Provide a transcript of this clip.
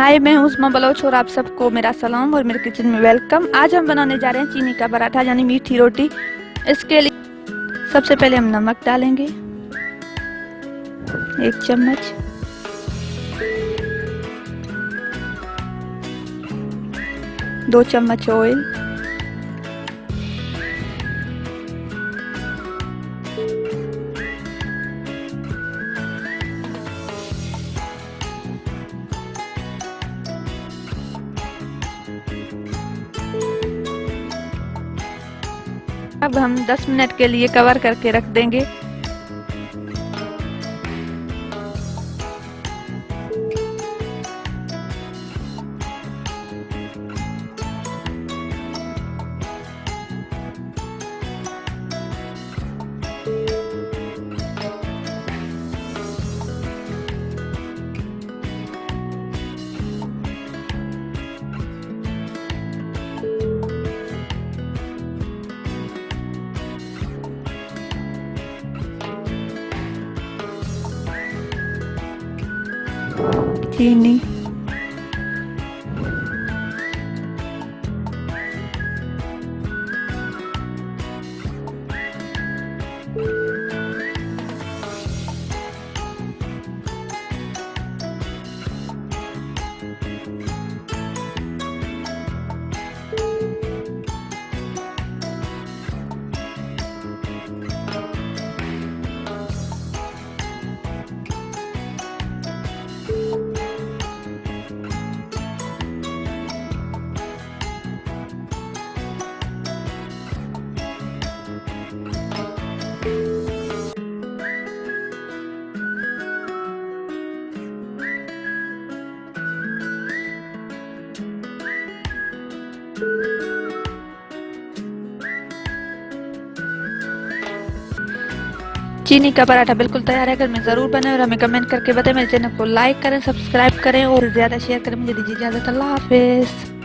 हाय, मैं हूँ उज़मा बलोच और आप सबको मेरा सलाम और मेरे किचन में वेलकम। आज हम बनाने जा रहे हैं चीनी का पराठा यानी मीठी रोटी। इसके लिए सबसे पहले हम नमक डालेंगे 1 चम्मच, दो चम्मच ऑयल, अब हम 10 मिनट के लिए कवर करके रख देंगे। चीनी, चीनी का पराठा बिल्कुल तैयार है। घर में ज़रूर बनाएं और हमें कमेंट करके बताएं। मेरे चैनल को लाइक करें, सब्सक्राइब करें और ज़्यादा शेयर करें। मुझे दीजिए इजाज़त। अल्लाह हाफिज़।